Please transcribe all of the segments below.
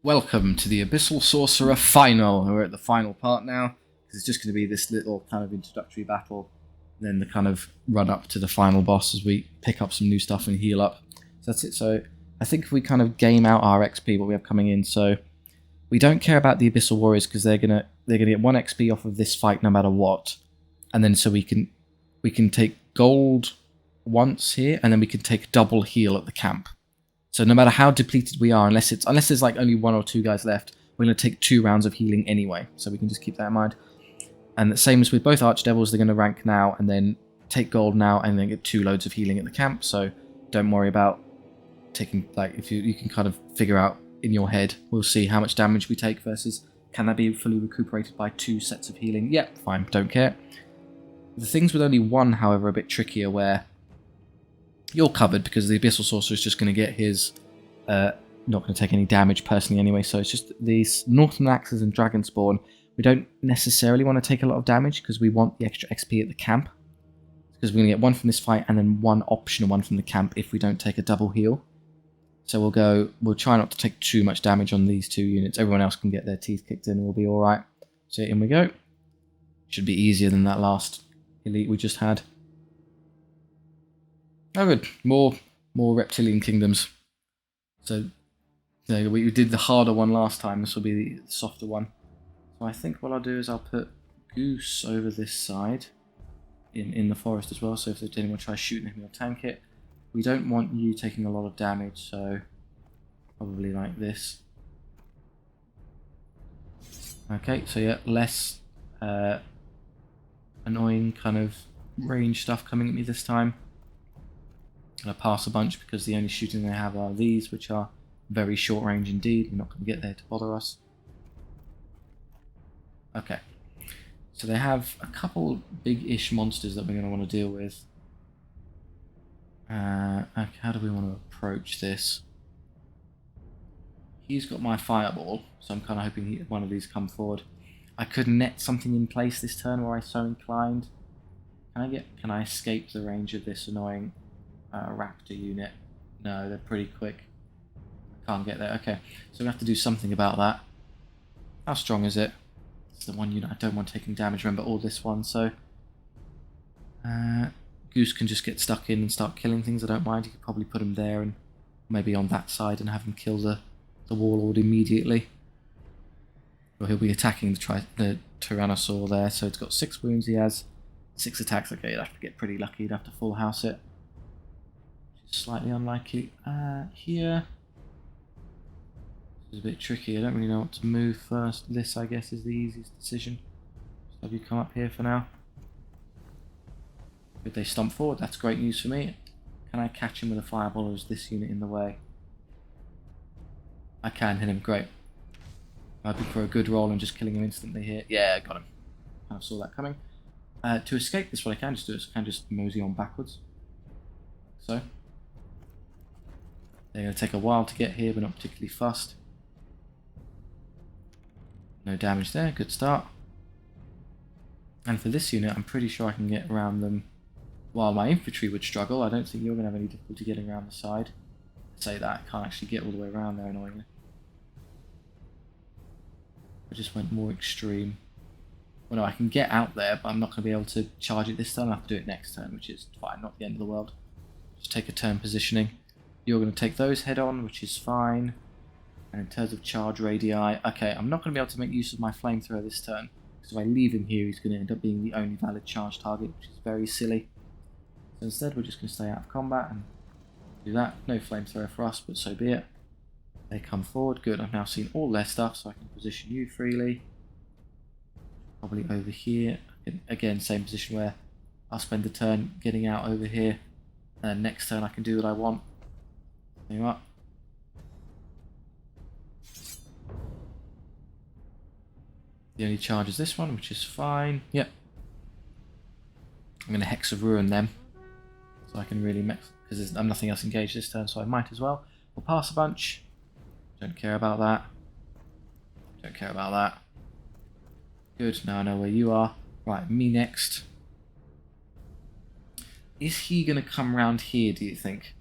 Welcome to the Abyssal Sorcerer final. We're at the final part now. It's just going to be this little kind of introductory battle, then the kind of run up to the final boss as we pick up some new stuff and heal up. So that's it. So I think if we kind of game out our XP, what we have coming in, so we don't care about the Abyssal Warriors because they're gonna get 1 XP off of this fight no matter what, and then so we can take gold once here, and then we can take double heal at the camp. So no matter how depleted we are, unless there's like only 1 or 2 guys left, we're going to take 2 rounds of healing anyway. So we can just keep that in mind. And the same as with both Archdevils, they're going to rank now and then take gold now and then get 2 loads of healing at the camp. So don't worry about taking, like, if you can kind of figure out in your head, we'll see how much damage we take versus can that be fully recuperated by 2 sets of healing. Yep, fine, don't care. The things with only 1, however, are a bit trickier where you're covered because the Abyssal Sorcerer is just going to get his, not going to take any damage personally anyway, so it's just these Northern Axes and Dragonspawn. We don't necessarily want to take a lot of damage because we want the extra XP at the camp. Because we're going to get 1 from this fight and then 1 optional 1 from the camp if we don't take a double heal. So we'll try not to take too much damage on these 2 units. Everyone else can get their teeth kicked in and we'll be alright. So in we go. Should be easier than that last elite we just had. Oh good, more reptilian kingdoms. So we did the harder one last time, this will be the softer one. So I think what I'll do is I'll put Goose over this side in the forest as well, so if anyone tries shooting him, he'll tank it. We don't want you taking a lot of damage, so probably like this. Okay, so yeah, less annoying kind of range stuff coming at me this time. I'm going to pass a bunch because the only shooting they have are these, which are very short range indeed. We're not going to get there to bother us. Okay. So they have a couple big-ish monsters that we're going to want to deal with. Okay, how do we want to approach this? He's got my fireball, so I'm kind of hoping one of these come forward. I could net something in place this turn where I'm so inclined. Can I escape the range of this annoying raptor unit? No, they're pretty quick. Can't get there. Okay, so we have to do something about that. How strong is it? It's the one unit I don't want taking damage. Remember all this one, so Goose can just get stuck in and start killing things. I don't mind. You could probably put him there and maybe on that side and have him kill the warlord immediately. Or he'll be attacking the Tyrannosaur there. So it's got 6 wounds. He has 6 attacks. Okay, you'd have to get pretty lucky. You'd have to full house it. Slightly unlikely. Here. This is a bit tricky. I don't really know what to move first. This, I guess, is the easiest decision. So have you come up here for now? If they stomp forward, that's great news for me. Can I catch him with a fireball, or is this unit in the way? I can hit him, great. I'm hoping for a good roll and just killing him instantly here. Yeah, I got him. Kind of saw that coming. To escape this, what I can just do is I can just mosey on backwards. So. They're going to take a while to get here, but not particularly fussed. No damage there, good start. And for this unit, I'm pretty sure I can get around them while my infantry would struggle. I don't think you're going to have any difficulty getting around the side. I say that, I can't actually get all the way around there, annoyingly. I just went more extreme. Well, no, I can get out there, but I'm not going to be able to charge it this turn. I'll have to do it next turn, which is fine, not the end of the world. Just take a turn positioning. You're going to take those head on, which is fine. And in terms of charge radii, okay, I'm not going to be able to make use of my flamethrower this turn. Because if I leave him here, he's going to end up being the only valid charge target, which is very silly. So instead, we're just going to stay out of combat and do that. No flamethrower for us, but so be it. They come forward. Good, I've now seen all their stuff, so I can position you freely. Probably over here. Again, same position where I'll spend the turn getting out over here. And next turn I can do what I want. You up. The only charge is this one, which is fine. Yep. I'm going to Hex of Ruin them. So I can really mix, because I'm nothing else engaged this turn, so I might as well. We'll pass a bunch. Don't care about that. Don't care about that. Good, now I know where you are. Right, me next. Is he going to come round here, do you think?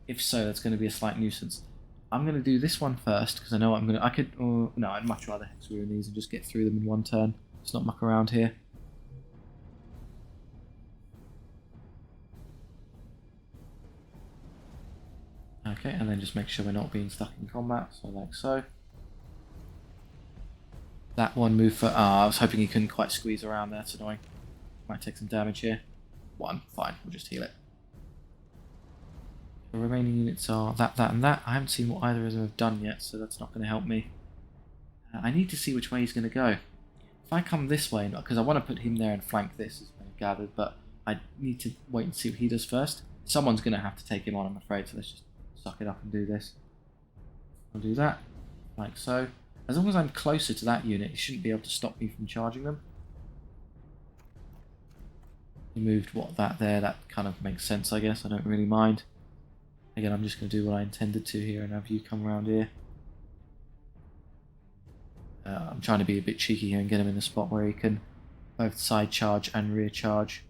If so, that's going to be a slight nuisance. I'm going to do this one first, because I know I'm going to... I could... no, I'd much rather Hex Ruin these and just get through them in one turn. Let's not muck around here. Okay, and then just make sure we're not being stuck in combat, so like so. That one move for... I was hoping he couldn't quite squeeze around there, that's annoying. Might take some damage here. One, fine, we'll just heal it. The remaining units are that, and that. I haven't seen what either of them have done yet, so that's not going to help me. I need to see which way he's going to go. If I come this way, because I want to put him there and flank this, as I've gathered, but I need to wait and see what he does first. Someone's going to have to take him on, I'm afraid, so let's just suck it up and do this. I'll do that, like so. As long as I'm closer to that unit, he shouldn't be able to stop me from charging them. He moved that there, that kind of makes sense, I guess. I don't really mind. Again, I'm just going to do what I intended to here and have you come around here. I'm trying to be a bit cheeky here and get him in the spot where he can both side charge and rear charge.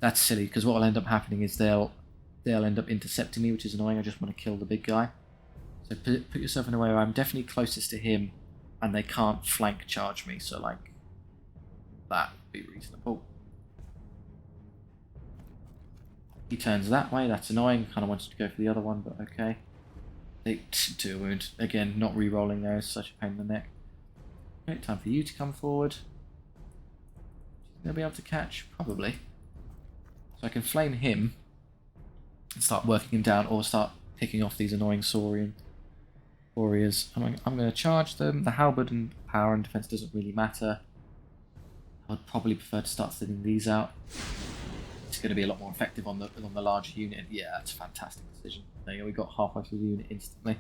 That's silly, because what will end up happening is they'll end up intercepting me, which is annoying. I just want to kill the big guy. So put yourself in a way where I'm definitely closest to him and they can't flank charge me, so like that would be reasonable. He turns that way, that's annoying. Kind of wanted to go for the other one, but okay. They do a wound. Again, not re-rolling there is such a pain in the neck. Okay, time for you to come forward. They'll be able to catch? Probably. So I can flame him and start working him down, or start picking off these annoying Saurian warriors. I'm going to charge them. The halberd and power and defense doesn't really matter. I would probably prefer to start thinning these out. It's going to be a lot more effective on the larger unit. Yeah, that's a fantastic decision. There you go, we got halfway through the unit instantly.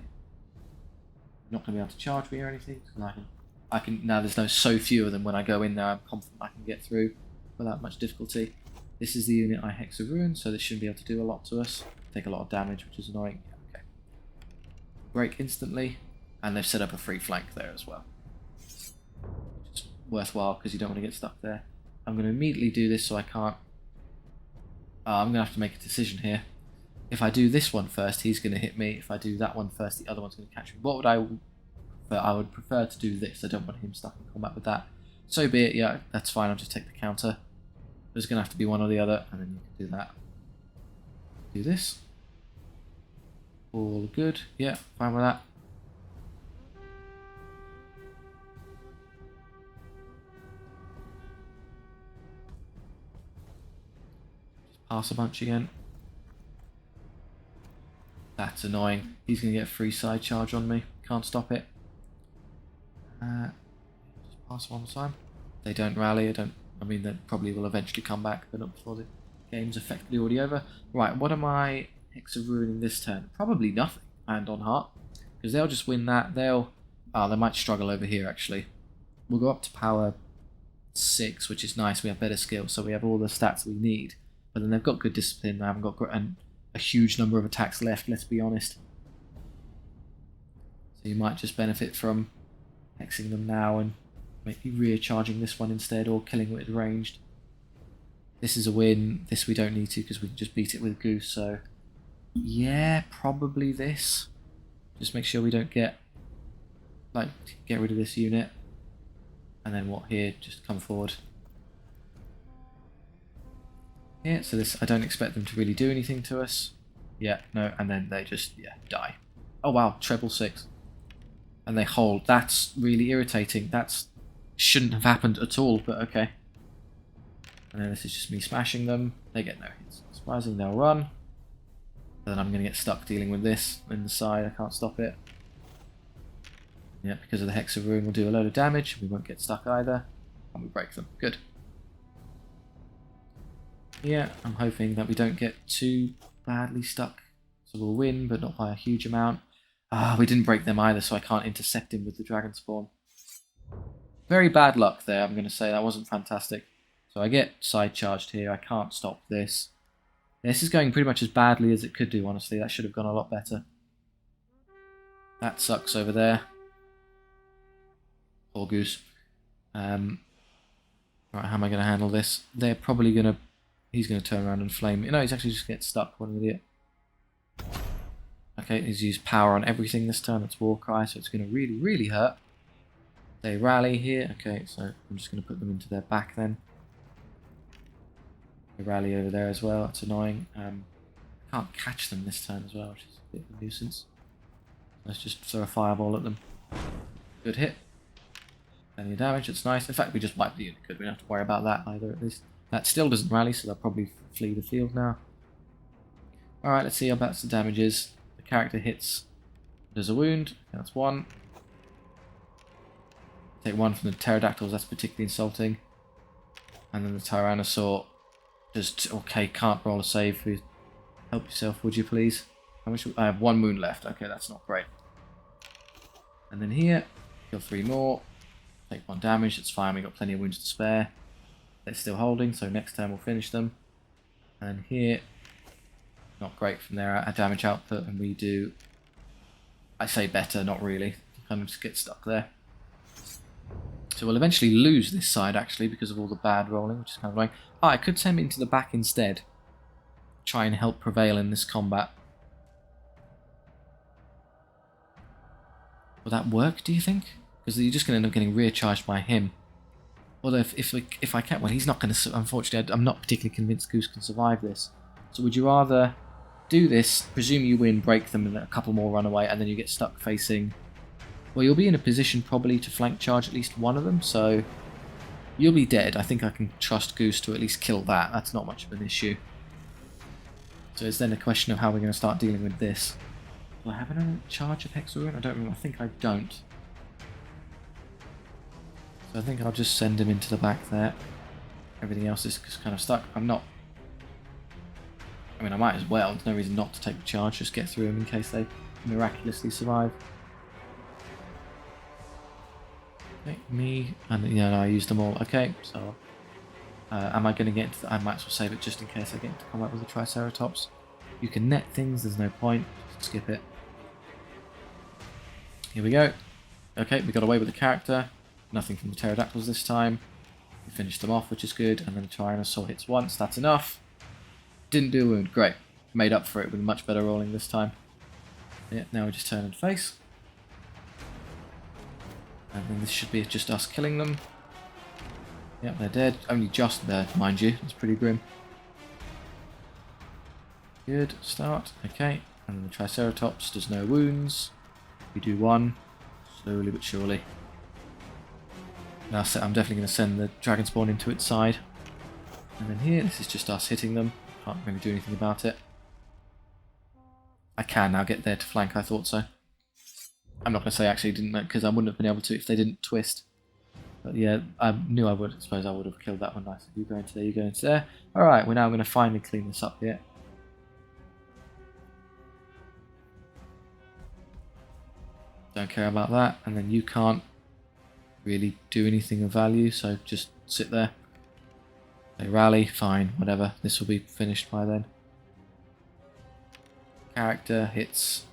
Not going to be able to charge me or anything. I can now. There's so few of them. When I go in there, I'm confident I can get through without much difficulty. This is the unit I Hex a Ruin, so this shouldn't be able to do a lot to us. Take a lot of damage, which is annoying. Yeah, okay. Break instantly, and they've set up a free flank there as well. Which is worthwhile because you don't want to get stuck there. I'm going to immediately do this so I can't. I'm going to have to make a decision here. If I do this one first, he's going to hit me. If I do that one first, the other one's going to catch me. What would I prefer? I would prefer to do this. I don't want him stuck in combat with that. So be it. Yeah, that's fine. I'll just take the counter. There's going to have to be one or the other, and then you can do that. Do this. All good. Yeah, fine with that. Just pass a bunch again. That's annoying. He's going to get a free side charge on me. Can't stop it. Just pass one more time. They don't rally. I mean, they probably will eventually come back, but not before the game's effectively already over. Right, what am I Hex of Ruining this turn? Probably nothing, hand on heart. Because they'll just win that. They might struggle over here, actually. We'll go up to power 6, which is nice. We have better skill, so we have all the stats we need. But then they've got good discipline. They haven't got a huge number of attacks left, let's be honest. So you might just benefit from hexing them now and maybe rear charging this one instead, or killing it ranged. This is a win. This we don't need to because we can just beat it with Goose. So yeah, probably this. Just make sure we don't get rid of this unit. And then what here? Just come forward. Yeah, so this, I don't expect them to really do anything to us. Yeah, no, and then they just, die. Oh wow, treble 6. And they hold. That's really irritating. That's shouldn't have happened at all, but okay. And then this is just me smashing them. They get no hits. Surprising, they'll run. And then I'm going to get stuck dealing with this in the side. I can't stop it. Yeah, because of the Hex of Ruin, we'll do a load of damage. We won't get stuck either. And we break them. Good. Yeah, I'm hoping that we don't get too badly stuck. So we'll win, but not by a huge amount. We didn't break them either, so I can't intercept him with the Dragon Spawn. Very bad luck there, I'm going to say. That wasn't fantastic. So I get side charged here. I can't stop this. This is going pretty much as badly as it could do, honestly. That should have gone a lot better. That sucks over there. Poor Goose. Right, how am I going to handle this? They're probably going to... He's going to turn around and flame. No, he's actually just going to get stuck. What an idiot. Okay, he's used power on everything this turn. It's Warcry, so it's going to really, really hurt. They rally here. Okay, so I'm just going to put them into their back then. They rally over there as well. It's annoying. I can't catch them this turn as well, which is a bit of a nuisance. Let's just throw a fireball at them. Good hit. Any damage, it's nice. In fact, we just wiped the unit. Good, we don't have to worry about that either, at least. That still doesn't rally, so they'll probably flee the field now. Alright, let's see how bad the damage is. The character hits. There's a wound. That's one. Take one from the pterodactyls, that's particularly insulting. And then the tyrannosaur just, okay, can't roll a save. Help yourself, would you please? How much? I have one wound left. Okay, that's not great. And then here, kill 3 more. Take 1 damage, it's fine, we've got plenty of wounds to spare. They're still holding, so next turn we'll finish them. And here, not great from their damage output, and we do, I say better, not really. Kind of just get stuck there. So we'll eventually lose this side, actually, because of all the bad rolling, which is kind of annoying. Oh, I could send him into the back instead. Try and help prevail in this combat. Will that work, do you think? Because you're just going to end up getting recharged by him. Although if I can't, well, he's not going to. Unfortunately, I'm not particularly convinced Goose can survive this. So would you rather do this, presume you win, break them, and a couple more run away, and then you get stuck facing? Well, you'll be in a position probably to flank charge at least one of them, so you'll be dead. I think I can trust Goose to at least kill that. That's not much of an issue. So it's then a question of how we're going to start dealing with this. Do I have another charge of Hexagon? I don't remember. I think I don't. So I think I'll just send him into the back there. Everything else is just kind of stuck. I mean, I might as well. There's no reason not to take the charge. Just get through them in case they miraculously survive. Okay, me. And yeah, no, I used them all. Okay, so am I going to get into I might as well save it just in case I get into combat with the Triceratops. You can net things. There's no point. Just skip it. Here we go. Okay, we got away with the character. Nothing from the pterodactyls this time. We finished them off, which is good. And then the Tyrannosaur hits once. That's enough. Didn't do a wound. Great. Made up for it with much better rolling this time. Yeah, now we just turn and face. And then this should be just us killing them. Yep, they're dead. Only just there, mind you. It's pretty grim. Good. Start. Okay. And the Triceratops does no wounds. We do one. Slowly but surely. Now I'm definitely going to send the Dragon Spawn into its side. And then here, this is just us hitting them. Can't really do anything about it. I can now get there to flank, I thought so. I'm not going to say actually didn't, because I wouldn't have been able to if they didn't twist. But yeah, I knew I would. I suppose I would have killed that one nice. You go into there, you go into there. Alright, we're now going to finally clean this up here. Don't care about that. And then you can't really do anything of value, so just sit there. They rally, fine, whatever. This will be finished by then. Character hits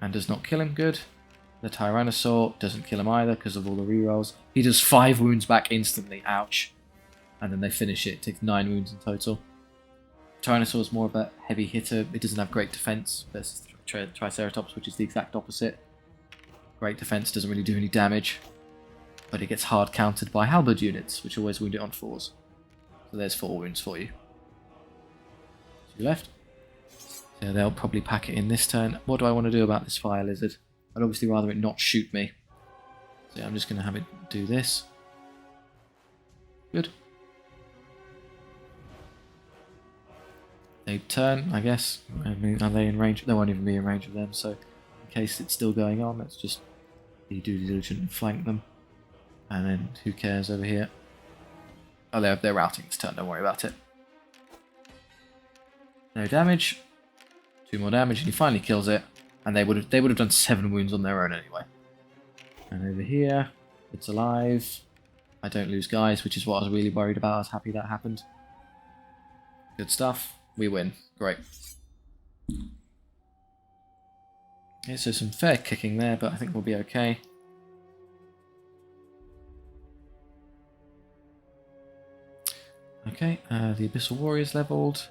and does not kill him, good. The Tyrannosaur doesn't kill him either because of all the rerolls. He does 5 wounds back instantly, ouch. And then they finish it, takes 9 wounds in total. Tyrannosaur is more of a heavy hitter, it doesn't have great defense versus the Triceratops, which is the exact opposite. Great defense, doesn't really do any damage. But it gets hard countered by halberd units, which always wound it on 4s. So there's 4 wounds for you. 2 left. So they'll probably pack it in this turn. What do I want to do about this fire lizard? I'd obviously rather it not shoot me. So I'm just going to have it do this. Good. They turn, I guess. I mean, are they in range? They won't even be in range of them, so in case it's still going on, let's just be due diligent and flank them. And then, who cares over here? Oh, they're routing this turn, don't worry about it. No damage. 2 more damage, and he finally kills it. And they would have done 7 wounds on their own anyway. And over here, it's alive. I don't lose guys, which is what I was really worried about. I was happy that happened. Good stuff. We win. Great. Okay, so some fair kicking there, but I think we'll be okay. Okay, the Abyssal Warriors leveled.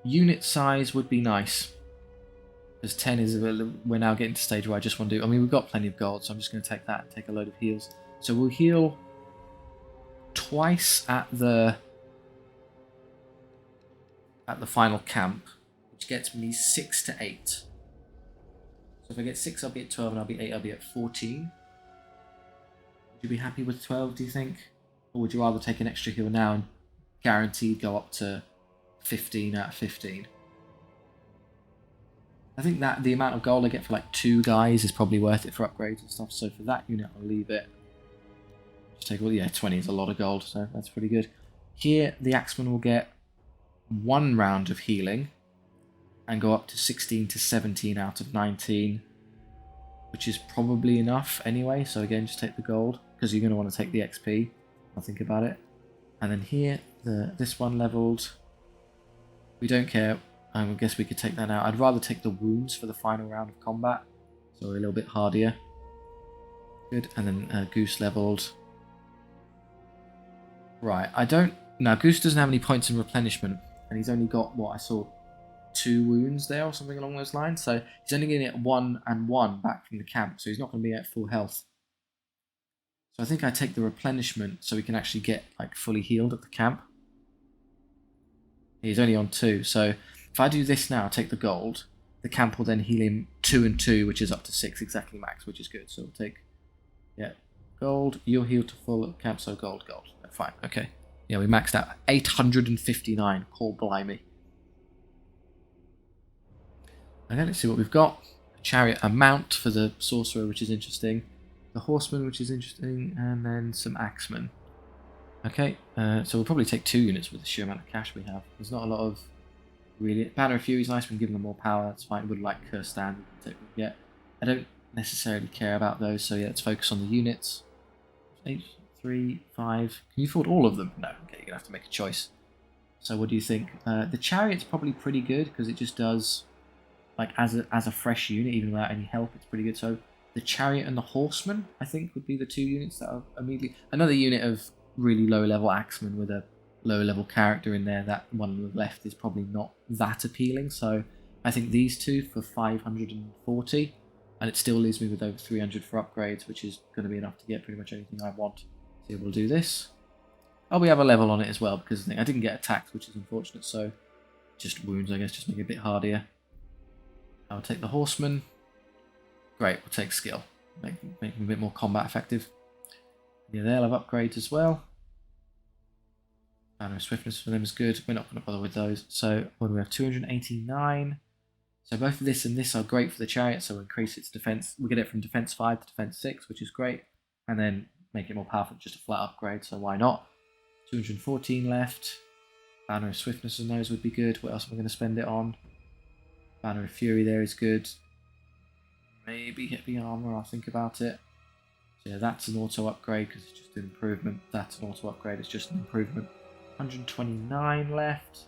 Unit size would be nice. Because 10 is we're now getting to stage where I just want to do. I mean, we've got plenty of gold, so I'm just going to take that and take a load of heals. So we'll heal twice at the final camp, which gets me 6 to 8. So if I get 6, I'll be at 12, and I'll be 8, I'll be at 14. Would you be happy with 12, do you think? Or would you rather take an extra heal now and guaranteed go up to 15 out of 15? I think that the amount of gold I get for like 2 guys is probably worth it for upgrades and stuff, so for that unit I'll leave it. Just take, well, yeah, 20 is a lot of gold, so that's pretty good. Here, the Axeman will get 1 round of healing and go up to 16 to 17 out of 19, which is probably enough anyway. So again, just take the gold because you're going to want to take the XP. I'll think about it. And then here, this one leveled. We don't care. I guess we could take that out. I'd rather take the wounds for the final round of combat, so we're a little bit hardier. Good. And then Goose leveled. Right. Now Goose doesn't have any points in replenishment, and he's only got what I saw. 2 wounds there or something along those lines, so he's only going to get 1 and 1 back from the camp, so he's not going to be at full health. So I think I take the replenishment so we can actually get like fully healed at the camp. He's only on 2, so if I do this now, take the gold, the camp will then heal him 2 and 2, which is up to 6 exactly max, which is good. So we'll take, yeah, gold, you'll heal to full at camp, so gold. Fine, okay. Yeah, we maxed out 859, call blimey. Okay, let's see what we've got. A chariot, a mount for the sorcerer, which is interesting. The horseman, which is interesting, and then some axemen. Okay, so we'll probably take 2 units with the sheer amount of cash we have. There's not a lot of really. Banner of Fury is nice when giving them more power. That's fine. Would like Curse Stand. Yeah, I don't necessarily care about those. So yeah, let's focus on the units. 8, 3, 5. Can you afford all of them? No. Okay, you're gonna have to make a choice. So what do you think? The chariot's probably pretty good because it just does. Like as a fresh unit, even without any help, it's pretty good. So the chariot and the horseman, I think, would be the 2 units that are immediately. Another unit of really low level axemen with a low level character in there. That one on the left is probably not that appealing. So I think these 2 for 540, and it still leaves me with over 300 for upgrades, which is going to be enough to get pretty much anything I want. So we'll do this. Oh, we have a level on it as well because I didn't get attacked, which is unfortunate. So just wounds, I guess, just make it a bit hardier. I'll take the horseman. Great, we'll take skill. Make them a bit more combat effective. Yeah, they'll have upgrades as well. Banner of Swiftness for them is good. We're not going to bother with those. So what do we have? 289. So both of this and this are great for the chariot. So we'll increase its defense. We'll get it from defense 5 to defense 6, which is great. And then make it more powerful, just a flat upgrade. So why not? 214 left. Banner of Swiftness and those would be good. What else am I going to spend it on? Banner of Fury there is good. Maybe heavy armor, I'll think about it. So yeah, that's an auto upgrade because it's just an improvement. That's an auto upgrade, it's just an improvement. 129 left.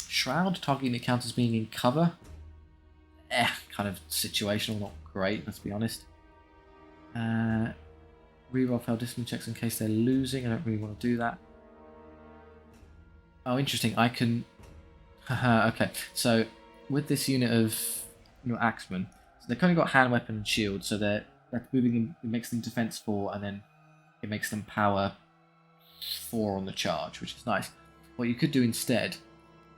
Shroud, targeting it counts as being in cover. Kind of situational, not great, let's be honest. Reroll failed distance checks in case they're losing. I don't really want to do that. Oh, interesting. I can. Okay, so with this unit of axemen, so they've kind of got hand, weapon, and shield. So they're moving them. It makes them defense 4, and then it makes them power 4 on the charge, which is nice. What you could do instead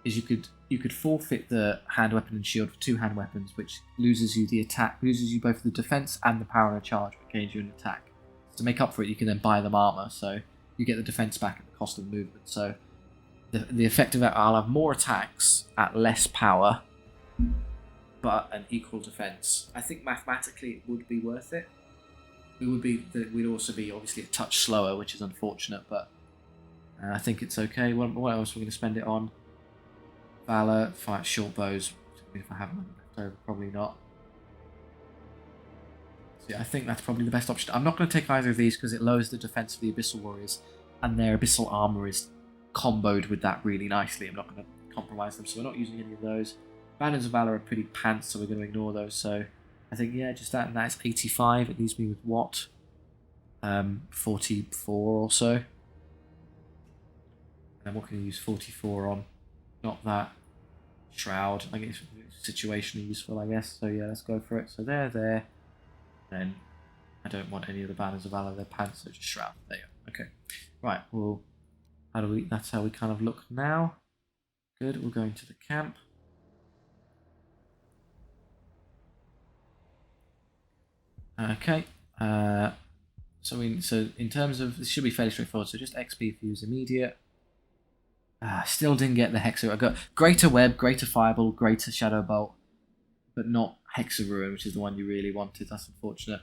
is you could forfeit the hand, weapon, and shield for 2 hand weapons, which loses you the attack, loses you both the defense and the power on a charge, but gains you an attack. So to make up for it, you can then buy them armor, so you get the defense back at the cost of movement. So the effect of that, I'll have more attacks at less power, but an equal defense. I think mathematically it would be worth it. We'd also be obviously a touch slower, which is unfortunate, but I think it's okay. What else are we going to spend it on? Valor, fight short bows. If I haven't left over, probably not. So yeah, I think that's probably the best option. I'm not going to take either of these because it lowers the defense of the Abyssal Warriors, and their Abyssal armor is comboed with that really nicely. I'm not going to compromise them, so we're not using any of those. Banners of Valor are pretty pants, so we're going to ignore those. So I think, yeah, just that, and that's 85. It leaves me with what? 44 or so. And what can you use 44 on? Not that. Shroud. I guess situationally useful, I guess. So yeah, let's go for it. So they're there. Then I don't want any of the banners of valor. They're pants, so just Shroud. There you go. Okay. Right. Well, how do we? That's how we kind of look now. Good. We'll go into the camp. Okay. So in terms of, this should be fairly straightforward. So just XP for use immediate. Still didn't get the Hexa. I got Greater Web, Greater Fireball, Greater Shadow Bolt, but not Hexa Ruin, which is the one you really wanted. That's unfortunate.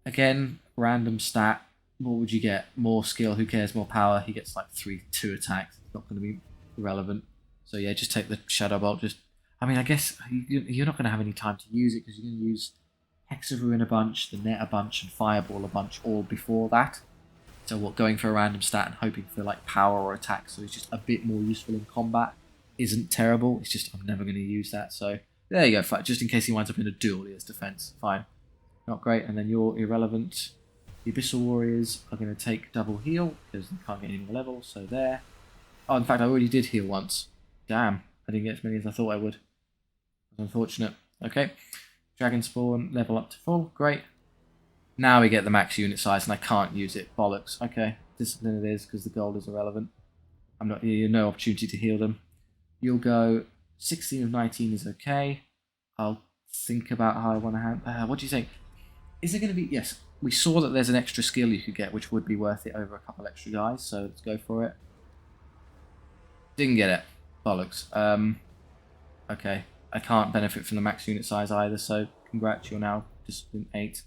Again, random stat. What would you get? More skill. Who cares? More power. He gets like 2 attacks. It's not going to be relevant. So yeah, just take the Shadow Bolt. I mean, I guess you're not going to have any time to use it because you're going to use Hexa Ruin a bunch, the Net a bunch, and Fireball a bunch all before that. So what, going for a random stat and hoping for like power or attack, so it's just a bit more useful in combat, isn't terrible. It's just I'm never going to use that. So there you go. Just in case he winds up in a duel, he has defense. Fine, not great. And then you're irrelevant. The Abyssal Warriors are going to take double heal because they can't get any more levels. So there. Oh, in fact, I already did heal once. Damn, I didn't get as many as I thought I would. That's unfortunate. Okay, Dragon Spawn level up to full. Great. Now we get the max unit size, and I can't use it. Bollocks. Okay, discipline it is because the gold is irrelevant. I'm not. No opportunity to heal them. You'll go 16 of 19 is okay. I'll think about how I want to handle. What do you think? Is there going to be? Yes, we saw that there's an extra skill you could get, which would be worth it over a couple extra guys. So let's go for it. Didn't get it. Bollocks. Okay, I can't benefit from the max unit size either. So congrats, you're now discipline 8.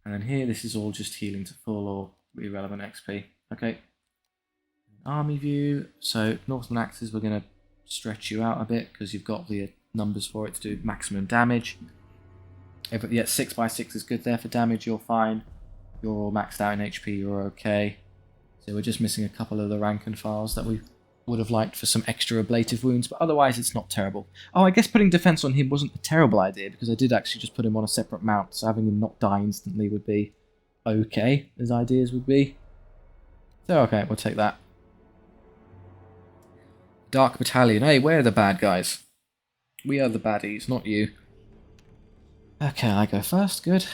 And then here, this is all just healing to full or irrelevant XP. Okay. Army view. So Northern Axes, we're going to stretch you out a bit because you've got the numbers for it to do maximum damage. Yeah, 6x6 is good there for damage. You're fine. You're all maxed out in HP. You're okay. So we're just missing a couple of the rank and files that we would have liked for some extra ablative wounds, but otherwise it's not terrible. Oh, I guess putting defense on him wasn't a terrible idea because I did actually just put him on a separate mount, so having him not die instantly would be okay, as ideas would be. So okay, we'll take that. Dark Battalion. Hey, we're the bad guys. We are the baddies, not you. Okay, I go first. Good.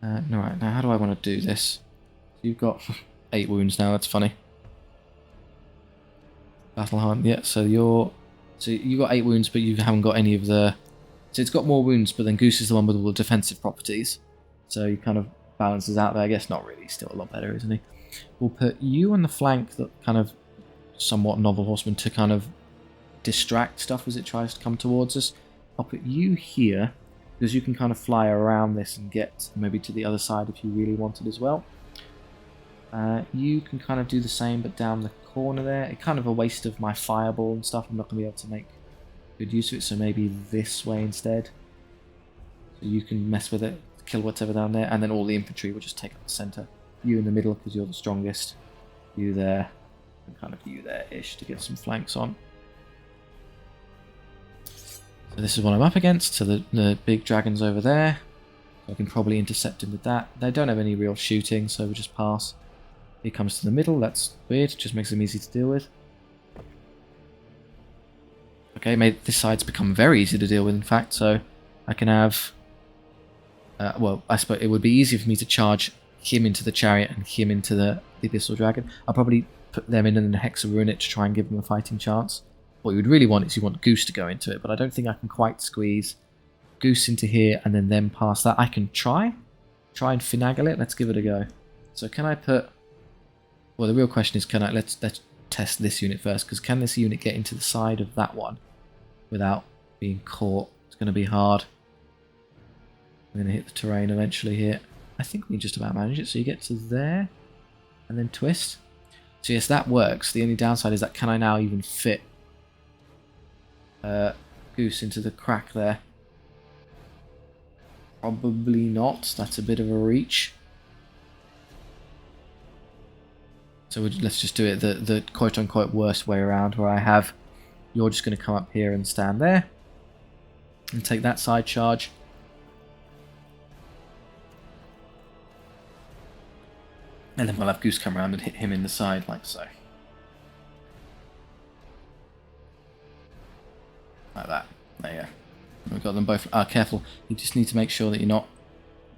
Alright, now how do I want to do this? You've got 8 wounds now, that's funny. Battle harm, yeah, so you got 8 wounds, but you haven't got any of the... So it's got more wounds, but then Goose is the one with all the defensive properties. So he kind of balances out there. I guess not really, still a lot better, isn't he? We'll put you on the flank, that kind of somewhat novel horseman, to kind of distract stuff as it tries to come towards us. I'll put you here, because you can kind of fly around this and get maybe to the other side if you really wanted as well. You can kind of do the same, but down the corner there. It's kind of a waste of my fireball and stuff. I'm not going to be able to make good use of it, so maybe this way instead. So you can mess with it, kill whatever down there, and then all the infantry will just take up the centre. You in the middle because you're the strongest. You there, and kind of you there-ish to get some flanks on. So this is what I'm up against. So the big dragons over there. I can probably intercept him with that. They don't have any real shooting, so we'll just pass. He comes to the middle. That's weird. Just makes them easy to deal with. Okay, this side's become very easy to deal with, in fact. So I can have... well, I suppose it would be easier for me to charge him into the chariot and him into the Abyssal Dragon. I'll probably put them in and Hexa Ruin it to try and give them a fighting chance. What you would really want is you want Goose to go into it, but I don't think I can quite squeeze Goose into here and then them past that. I can try and finagle it. Let's give it a go. So can I put... Well, the real question is, let's test this unit first, because can this unit get into the side of that one without being caught? It's going to be hard. I'm going to hit the terrain eventually here. I think we just about manage it. So you get to there and then twist. So yes, that works. The only downside is that can I now even fit Goose into the crack there? Probably not. That's a bit of a reach. So let's just do it the quote-unquote worst way around, where I have... You're just going to come up here and stand there. And take that side charge. And then we'll have Goose come around and hit him in the side, like so. There, yeah. We've got them both. Careful. You just need to make sure that you're not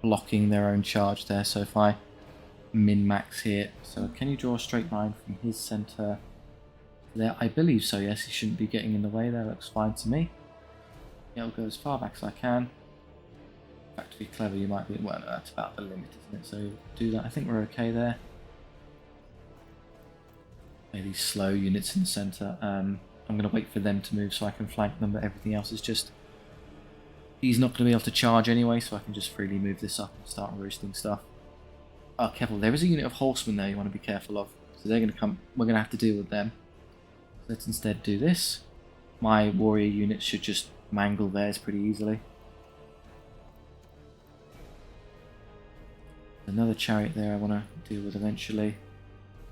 blocking their own charge there. So if I min-max here. So can you draw a straight line from his centre there? I believe so, yes. He shouldn't be getting in the way there. Looks fine to me. Yeah, I'll go as far back as I can. In fact, to be clever, you might be... Well, no, that's about the limit, isn't it? So do that. I think we're okay there. These slow units in the centre. I'm going to wait for them to move so I can flank them, but everything else is just... He's not going to be able to charge anyway, so I can just freely move this up and start roasting stuff. Oh, careful. There is a unit of horsemen there you want to be careful of. So they're going to come... We're going to have to deal with them. Let's instead do this. My warrior units should just mangle theirs pretty easily. Another chariot there I want to deal with eventually.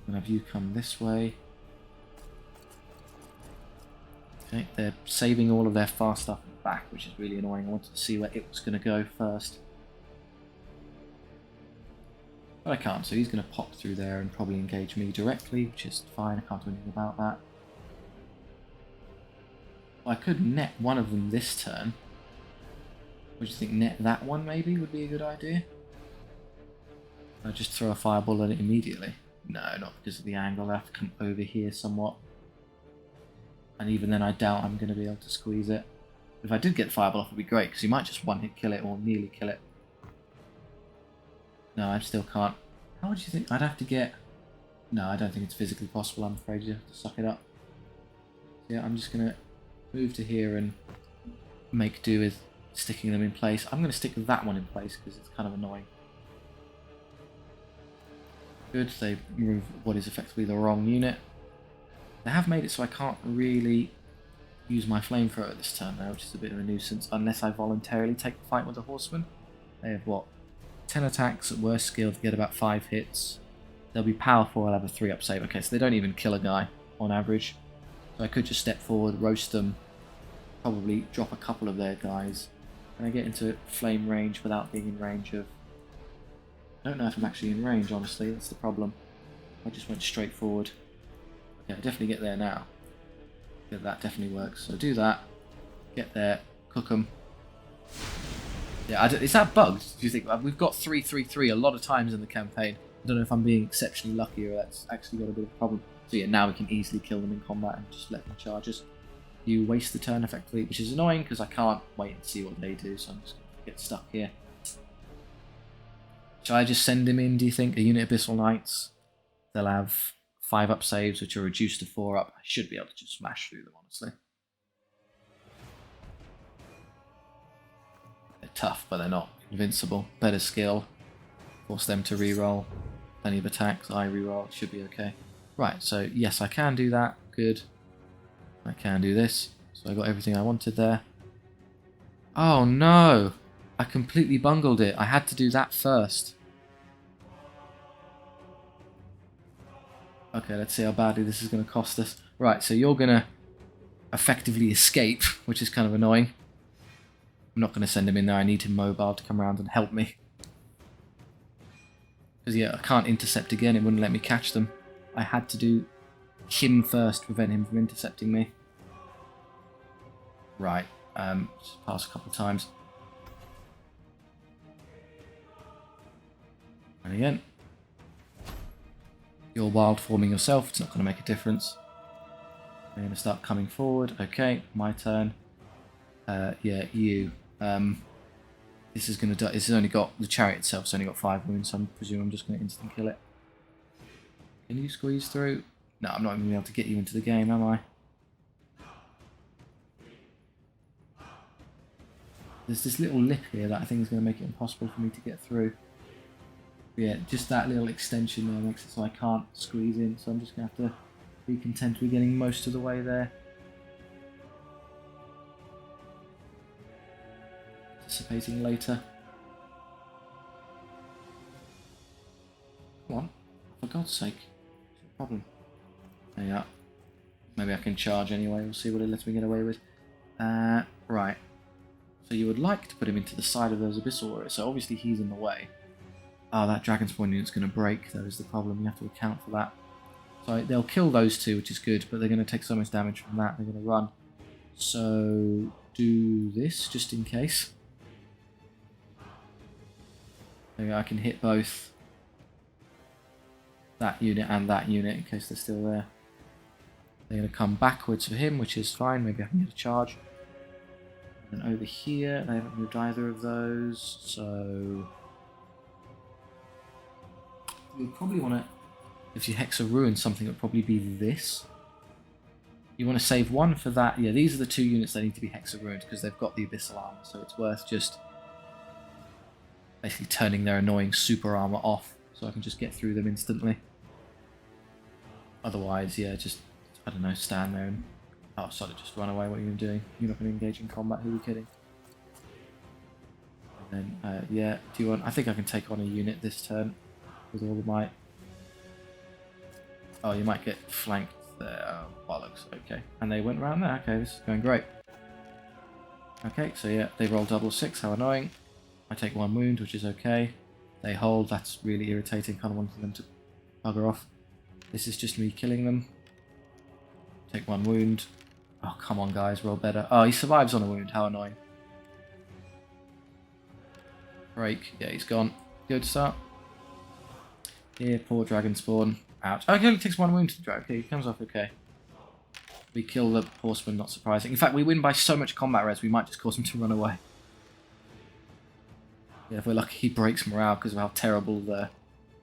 I'm going to have you come this way. Okay, they're saving all of their fast stuff back, which is really annoying. I wanted to see where it was going to go first. But I can't, so he's going to pop through there and probably engage me directly, which is fine. I can't do anything about that. Well, I could net one of them this turn. What do you think? Net that one maybe would be a good idea? I'll just throw a fireball at it immediately. No, not because of the angle. I have to come over here somewhat. And even then I doubt I'm going to be able to squeeze it. If I did get the fireball off, it would be great, because you might just one-hit kill it or nearly kill it. No, I still can't. How would you think? I'd have to get... No, I don't think it's physically possible. I'm afraid you have to suck it up. So yeah, I'm just going to move to here and make do with sticking them in place. I'm going to stick that one in place because it's kind of annoying. Good, they remove what is effectively the wrong unit. They have made it so I can't really use my flamethrower this turn now, which is a bit of a nuisance, unless I voluntarily take the fight with the horsemen. They have what? 10 attacks at worst skill to get about 5 hits. They'll be powerful, I'll have a 3-up save. Okay, so they don't even kill a guy on average. So I could just step forward, roast them, probably drop a couple of their guys, and I get into flame range without being in range of... I don't know if I'm actually in range, honestly, that's the problem. I just went straight forward. Yeah, I definitely get there now. Yeah, that definitely works. So do that, get there, cook them. Yeah, is that bugged? Do you think? We've got 3-3-3 a lot of times in the campaign. I don't know if I'm being exceptionally lucky or that's actually got a bit of a problem. So yeah, now we can easily kill them in combat and just let them charge us. You waste the turn effectively, which is annoying because I can't wait and see what they do, so I'm just going to get stuck here. Shall I just send him in, do you think? A unit of Abyssal Knights. They'll have 5-up saves, which are reduced to 4-up. I should be able to just smash through them, honestly. They're tough, but they're not invincible. Better skill. Force them to reroll. Plenty of attacks. I reroll. Should be okay. Right, so yes, I can do that. Good. I can do this. So I got everything I wanted there. Oh no! I completely bungled it. I had to do that first. Okay, let's see how badly this is going to cost us. Right, so you're going to effectively escape, which is kind of annoying. I'm not going to send him in there. I need him mobile to come around and help me. Because yeah, I can't intercept again. It wouldn't let me catch them. I had to do him first to prevent him from intercepting me. Right, just pass a couple of times. And again. You're wild forming yourself, it's not going to make a difference. I'm going to start coming forward. Okay, my turn. Yeah, you. This is going to die. This has only got, the chariot itself's only got 5 wounds, so I presume I'm just going to instant kill it. Can you squeeze through? No, I'm not even going to be able to get you into the game, am I? There's this little lip here that I think is going to make it impossible for me to get through. Yeah, just that little extension there makes it so I can't squeeze in, so I'm just going to have to be content with getting most of the way there. Anticipating later. Come on, for God's sake. What's the problem? There you are. Maybe I can charge anyway, we'll see what it lets me get away with. Right. So you would like to put him into the side of those Abyssal Warriors, so obviously he's in the way. Oh, that Dragon Spawn unit's going to break, though, is the problem. You have to account for that. So they'll kill those two, which is good, but they're going to take so much damage from that. They're going to run. So do this just in case. Maybe I can hit both that unit and that unit in case they're still there. They're going to come backwards for him, which is fine. Maybe I can get a charge. And then over here, they haven't moved either of those, so you'll probably want to, if you Hex or Ruin something, it would probably be this. You want to save one for that. Yeah, these are the 2 units that need to be Hex or Ruined because they've got the Abyssal Armor, so it's worth just basically turning their annoying super armor off so I can just get through them instantly. Otherwise, yeah, just, I don't know, stand there and... Oh, sorry, just run away. What are you doing? You're not going to engage in combat. Who are you kidding? And then, yeah, do you want... I think I can take on a unit this turn with all the might. Oh, you might get flanked there. Oh, bollocks. Okay. And they went around there. Okay, this is going great. Okay, so yeah, they roll double 6. How annoying. I take 1 wound, which is okay. They hold. That's really irritating. Kind of wanted them to bugger off. This is just me killing them. Take 1 wound. Oh, come on, guys. Roll better. Oh, he survives on a wound. How annoying. Break. Yeah, he's gone. Good start. Here, poor dragon spawn. Ouch. Okay, only takes 1 wound to the dragon. Okay, he comes off okay. We kill the horseman, not surprising. In fact, we win by so much combat res, we might just cause him to run away. Yeah, if we're lucky, he breaks morale because of how terrible the...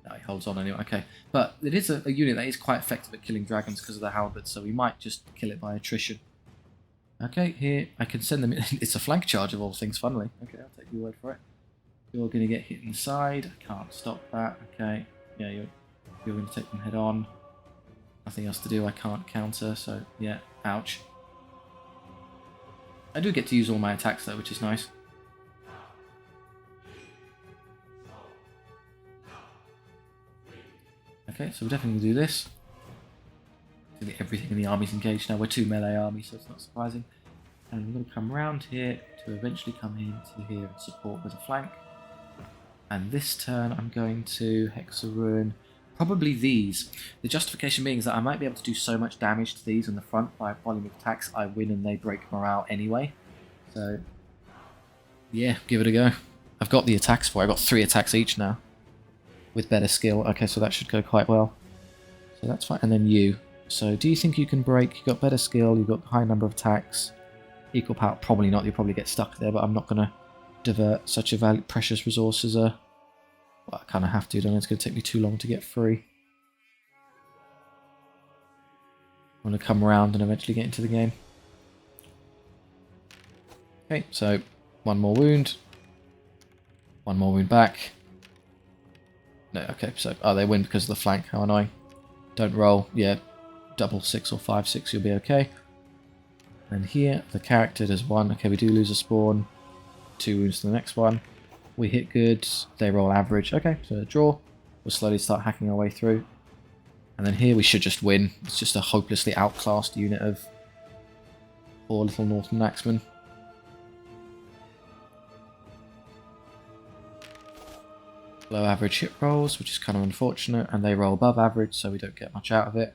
No, he holds on anyway. Okay, but it is a unit that is quite effective at killing dragons because of the halberd, so we might just kill it by attrition. Okay, here, I can send them in. It's a flank charge of all things, funnily. Okay, I'll take your word for it. You're going to get hit inside. I can't stop that. Okay, yeah, you're going to take them head on. Nothing else to do. I can't counter, so yeah, ouch. I do get to use all my attacks though, which is nice. Okay, so we're definitely going to do this. Everything in the army's engaged now. We're 2 melee army, so it's not surprising. And we're going to come around here to eventually come into here and support with a flank. And this turn I'm going to Hex or Ruin probably these. The justification being is that I might be able to do so much damage to these on the front by volume of attacks. I win and they break morale anyway. So yeah, give it a go. I've got the attacks for it. I've got 3 attacks each now with better skill. Okay, so that should go quite well. So that's fine. And then you. So do you think you can break? You've got better skill, you've got a high number of attacks. Equal power, probably not. You'll probably get stuck there, but I'm not going to divert such a precious resource as a... Well, I kind of have to, don't I? It's going to take me too long to get free. I'm going to come around and eventually get into the game. Okay, so 1 more wound. 1 more wound back. No, okay, so... Oh, they win because of the flank. How annoying. Don't roll. Yeah, double 6 or 5-6, you'll be okay. And here, the character does 1. Okay, we do lose a spawn. 2 wounds to the next one. We hit good. They roll average. Okay, so a draw. We'll slowly start hacking our way through. And then here we should just win. It's just a hopelessly outclassed unit of poor little Northern Axemen. Low average hit rolls, which is kind of unfortunate, and they roll above average, so we don't get much out of it.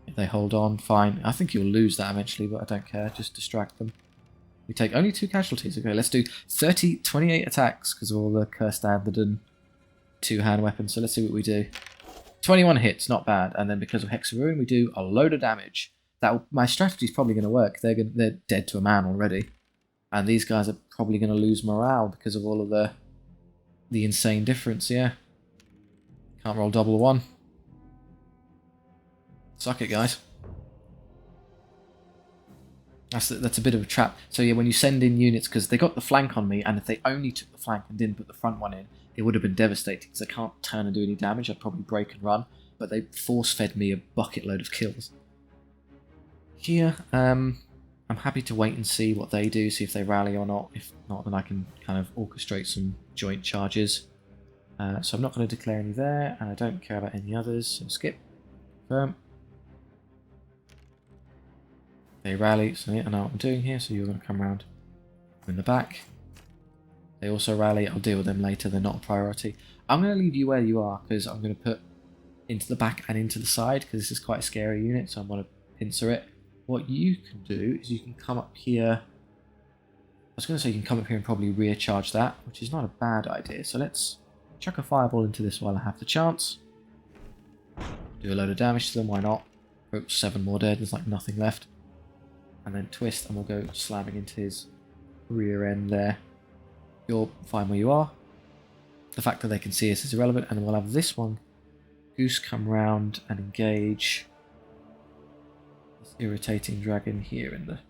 If they hold on, fine. I think you'll lose that eventually, but I don't care. Just distract them. We take only 2 casualties. Okay, let's do 28 attacks because of all the Cursed Abaddon 2-hand weapons. So let's see what we do. 21 hits, not bad. And then because of Hex or Ruin, we do a load of damage. My strategy's probably going to work. They're dead to a man already. And these guys are probably going to lose morale because of all of the insane difference, yeah. Can't roll double 1. Suck it, guys. That's a bit of a trap. So yeah, when you send in units, because they got the flank on me, and if they only took the flank and didn't put the front one in, it would have been devastating, because I can't turn and do any damage. I'd probably break and run, but they force-fed me a bucket load of kills. Here, I'm happy to wait and see what they do, see if they rally or not. If not, then I can kind of orchestrate some joint charges. So I'm not going to declare any there, and I don't care about any others, so skip. Confirm. They rally, so yeah, I know what I'm doing here, so you're going to come around in the back. They also rally, I'll deal with them later, they're not a priority. I'm going to leave you where you are, because I'm going to put into the back and into the side, because this is quite a scary unit, so I'm going to pincer it. what you can do is you can come up here. I was going to say you can come up here and probably rear charge that, which is not a bad idea. So let's chuck a fireball into this while I have the chance. Do a load of damage to them, why not? Oh, 7 more dead, there's like nothing left. And then twist, and we'll go slamming into his rear end there. You're fine where you are. The fact that they can see us is irrelevant, and then we'll have this one, Goose, come round and engage this irritating dragon here in the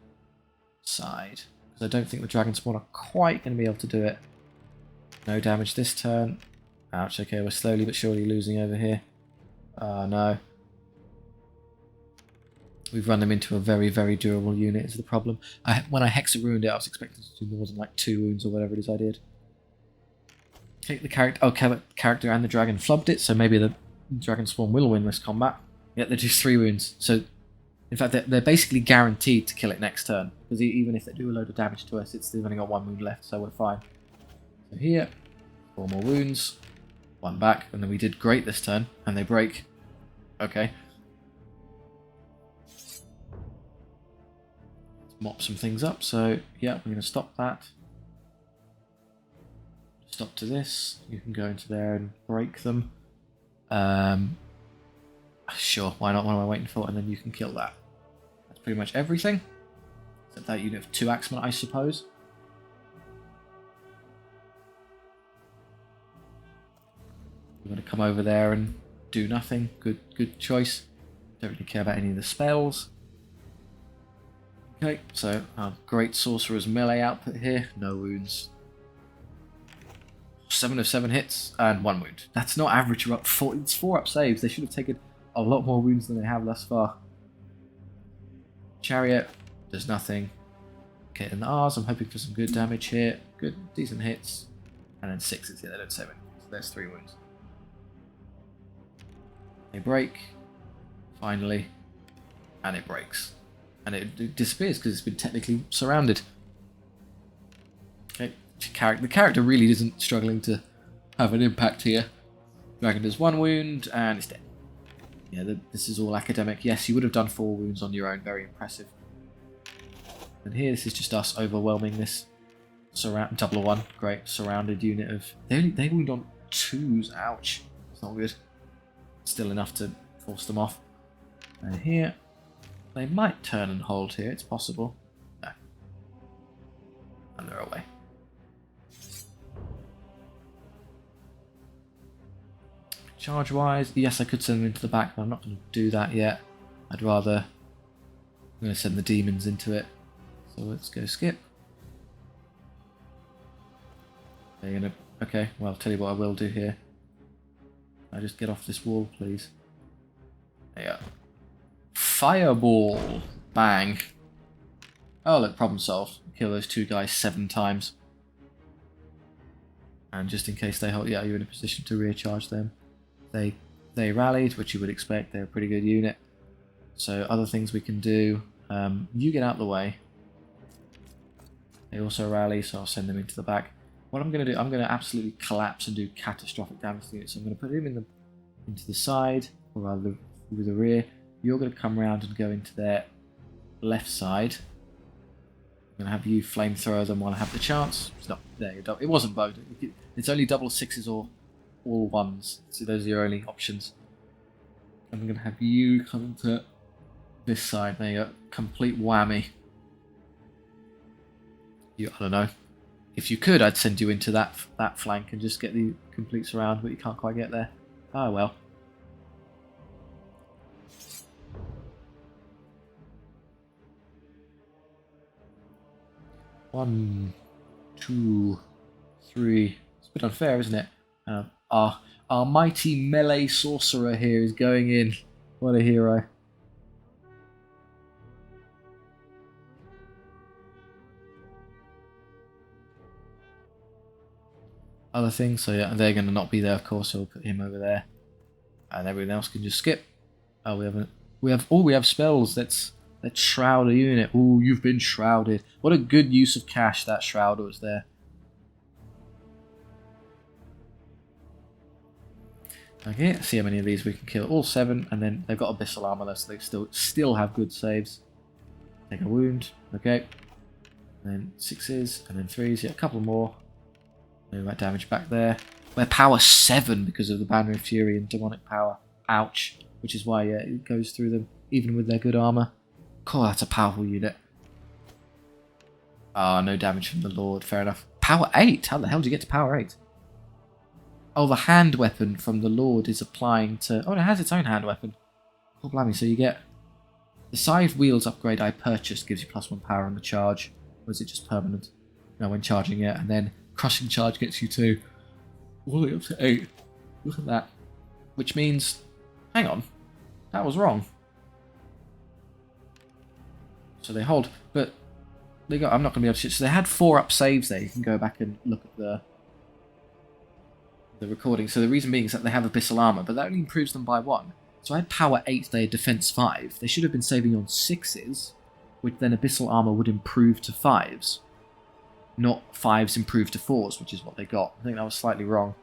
side. Because I don't think the dragon spawn are quite going to be able to do it. No damage this turn. Ouch, okay, we're slowly but surely losing over here. No. We've run them into a very, very durable unit is the problem. When I Hexa ruined it, I was expecting to do more than like 2 wounds or whatever it is I did. Take the character. Oh, character and the dragon flubbed it, so maybe the dragon spawn will win this combat. Yet they do 3 wounds. So, in fact, they're basically guaranteed to kill it next turn. Because even if they do a load of damage to us, they've only got 1 wound left, so we're fine. So here, 4 more wounds. 1 back, and then we did great this turn, and they break. Okay. Let's mop some things up, so yeah, we're going to stop that. Stop to this. You can go into there and break them. Sure, why not? What am I waiting for? And then you can kill that. That's pretty much everything. Except that unit of 2 axemen, I suppose. We're going to come over there and do nothing. Good choice. Don't really care about any of the spells. Okay, so our great sorcerer's melee output here. No wounds. 7 of 7 hits and 1 wound. That's not average. It's 4 up saves. They should have taken a lot more wounds than they have thus far. Chariot does nothing. Okay, and the R's, I'm hoping for some good damage here. Good, decent hits. And then 6s here, they don't 7. So there's 3 wounds. They break. Finally. And it breaks. And it disappears because it's been technically surrounded. Okay, the character really isn't struggling to have an impact here. Dragon does 1 wound and it's dead. Yeah, this is all academic. Yes, you would have done 4 wounds on your own. Very impressive. And here, this is just us overwhelming this double 1. Great surrounded unit of. They wound on 2s. Ouch. It's not good. Still enough to force them off. And here, they might turn and hold here. It's possible. No. And they're away. Charge wise, yes, I could send them into the back, but I'm not going to do that yet. I'd rather. I'm going to send the demons into it. So let's go skip. They're going to. Okay, well, I'll tell you what I will do here. I just get off this wall, please. There you go. Fireball! Bang. Oh, look, problem solved. Kill those 2 guys 7 times. And just in case they hold. Yeah, you're in a position to rear charge them. They rallied, which you would expect. They're a pretty good unit. So other things we can do. You get out of the way. They also rally, so I'll send them into the back. What I'm going to do, I'm going to absolutely collapse and do catastrophic damage to the unit. So I'm going to put him into the side, or rather through the rear. You're going to come around and go into their left side. I'm going to have you flamethrower them while I have the chance. Stop. There you go. It wasn't bugged. It's only double 6s or all 1s. So those are your only options. I'm going to have you come into this side. There you go. Complete whammy. I don't know. If you could, I'd send you into that flank and just get the complete surround, but you can't quite get there. Oh well. One, 2, 3. It's a bit unfair, isn't it? Our mighty melee sorcerer here is going in. What a hero. Other things, so yeah, they're going to not be there, of course, so we'll put him over there. And everyone else can just skip. Oh, we have spells. Let's shroud a unit. Oh, you've been shrouded. What a good use of cash that shroud was there. Okay, let's see how many of these we can kill. All 7, and then they've got abyssal armor, so they still have good saves. Take a wound. Okay. And then 6s, and then 3s. Yeah, a couple more. No right damage back there. We're power 7 because of the Banner of Fury and demonic power. Ouch. Which is why it goes through them, even with their good armor. Cool, that's a powerful unit. Ah, no damage from the Lord. Fair enough. Power 8? How the hell did you get to power 8? Oh, the hand weapon from the Lord is applying to... Oh, it has its own hand weapon. Oh, blimey. So you get... The scythe wheels upgrade I purchased gives you +1 power on the charge. Or is it just permanent? No, when charging it. And then crushing charge gets you to... all the way up to 8. Look at that. Which means... Hang on. That was wrong. So they hold. But... I'm not going to be able to... So they had 4 up saves there. You can go back and look at the recording. So the reason being is that they have Abyssal Armor, but that only improves them by 1. So I had power 8, they had defense 5. They should have been saving on 6s, which then Abyssal Armor would improve to 5s. Not 5s improve to 4s, which is what they got. I think that was slightly wrong.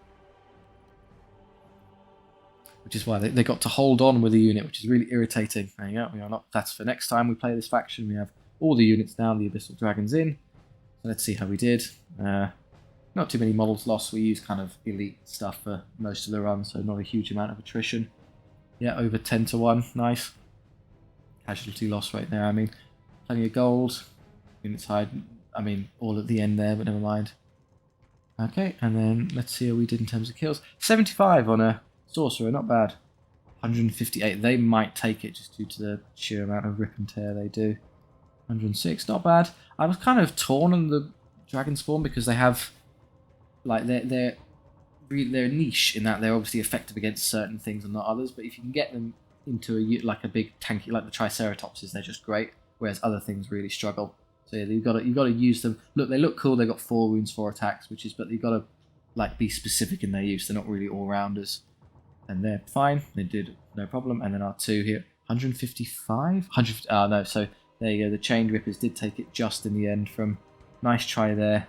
Which is why they got to hold on with the unit, which is really irritating. There you go. We are not. That's for next time we play this faction. We have all the units down, the Abyssal Dragons in. So let's see how we did. Not too many models lost. We use kind of elite stuff for most of the run, so not a huge amount of attrition. Yeah, over 10 to 1. Nice. Casualty loss rate there. I mean, plenty of gold. Units hide. I mean, all at the end there, but never mind. Okay, and then let's see how we did in terms of kills. 75 on a sorcerer, not bad. 158. They might take it just due to the sheer amount of rip and tear they do. 106, not bad. I was kind of torn on the Dragon Spawn because they have, like, they're niche in that they're obviously effective against certain things and not others. But if you can get them into a big tanky like the Triceratopses, they're just great. Whereas other things really struggle. So yeah, you've got to use them. Look, they look cool. They've got 4 wounds, 4 attacks, but you've got to like be specific in their use. They're not really all rounders, and they're fine. They did no problem. And then our 2 here, 155, 150. Oh no, so there you go. The Chained Rippers did take it just in the end. From nice try there,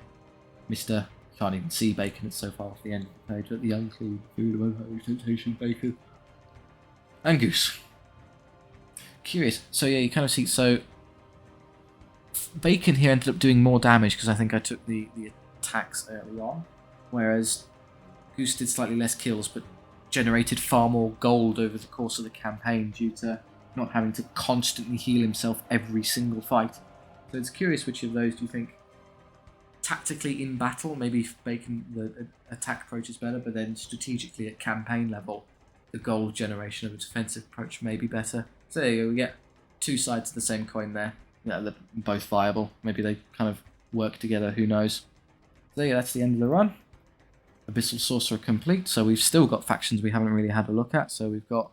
Mister. Can't even see Bacon. It's so far off the end of the page. But the unclean food of temptation, Bacon and Goose. Curious. So yeah, you kind of see. So Bacon here ended up doing more damage because I think I took the attacks early on, whereas Goose did slightly less kills but generated far more gold over the course of the campaign due to not having to constantly heal himself every single fight. So it's curious which of those do you think tactically in battle, maybe Bacon the attack approach is better, but then strategically at campaign level the gold generation of a defensive approach may be better. So there you go, we get 2 sides of the same coin there. Yeah, they're both viable. Maybe they kind of work together, who knows. So yeah, that's the end of the run. Abyssal Sorcerer complete. So we've still got factions we haven't really had a look at. So we've got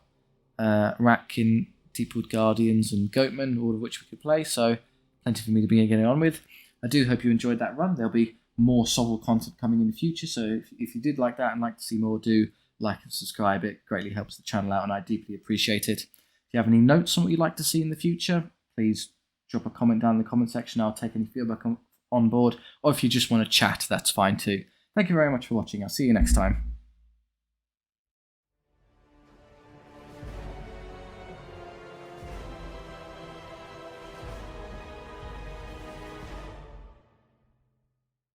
Ratkin, Deepwood Guardians and Goatmen, all of which we could play. So plenty for me to be getting on with. I do hope you enjoyed that run. There'll be more SOVL content coming in the future. So if you did like that and like to see more, do like and subscribe. It greatly helps the channel out and I deeply appreciate it. If you have any notes on what you'd like to see in the future, please drop a comment down in the comment section. I'll take any feedback on board. Or if you just want to chat, that's fine too. Thank you very much for watching. I'll see you next time.